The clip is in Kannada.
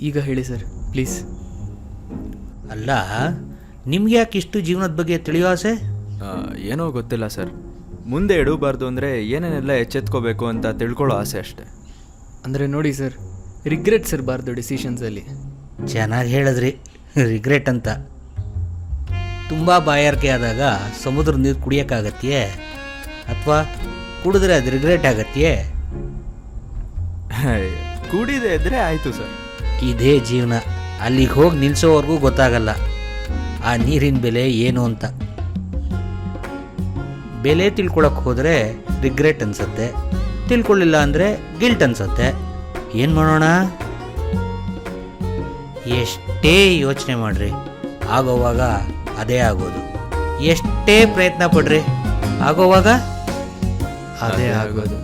ಈಗ ಹೇಳಿ ಸರ್ ಪ್ಲೀಸ್. ಅಲ್ಲ, ನಿಮ್ಗೆ ಯಾಕೆ ಇಷ್ಟು ಜೀವನದ ಬಗ್ಗೆ ತಿಳಿಯೋ ಆಸೆ? ಏನೋ ಗೊತ್ತಿಲ್ಲ ಸರ್, ಮುಂದೆ ಎಡಬಾರ್ದು ಅಂದರೆ ಏನೇನೆಲ್ಲ ಎಚ್ಚೆತ್ಕೋಬೇಕು ಅಂತ ತಿಳ್ಕೊಳ್ಳೋ ಆಸೆ ಅಷ್ಟೆ. ಅಂದರೆ ನೋಡಿ ಸರ್, ರಿಗ್ರೆಟ್ಸ್ ಇರಬಾರ್ದು ಡಿಸಿಷನ್ಸಲ್ಲಿ. ಚೆನ್ನಾಗಿ ಹೇಳಿದ್ರಿ, ರಿಗ್ರೆಟ್ ಅಂತ. ತುಂಬ ಬಾಯಾರಿಕೆ ಆದಾಗ ಸಮುದ್ರ ನೀರು ಕುಡಿಯೋಕ್ಕಾಗತ್ತೆಯೇ? ಅಥವಾ ಕುಡಿದ್ರೆ ಅದು ರಿಗ್ರೆಟ್ ಆಗತ್ತೆಯೇ? ಕೂಡಿದೆ ಇದ್ದರೆ ಆಯಿತು ಸರ್. ಇದೇ ಜೀವನ, ಅಲ್ಲಿಗೆ ಹೋಗಿ ನಿಲ್ಲಿಸೋವರೆಗೂ ಗೊತ್ತಾಗಲ್ಲ ಆ ನೀರಿನ ಬೆಲೆ ಏನು ಅಂತ. ಬೆಲೆ ತಿಳ್ಕೊಳಕ್ಕೆ ಹೋದರೆ ರಿಗ್ರೆಟ್ ಅನ್ಸುತ್ತೆ, ತಿಳ್ಕೊಳ್ಳಿಲ್ಲ ಅಂದರೆ ಗಿಲ್ಟ್ ಅನ್ಸುತ್ತೆ. ಏನು ಮಾಡೋಣ? ಎಷ್ಟೇ ಯೋಚನೆ ಮಾಡಿರಿ ಆಗೋವಾಗ ಅದೇ ಆಗೋದು. ಎಷ್ಟೇ ಪ್ರಯತ್ನ ಪಡ್ರಿ ಆಗೋವಾಗ ಅದೇ ಆಗೋದು.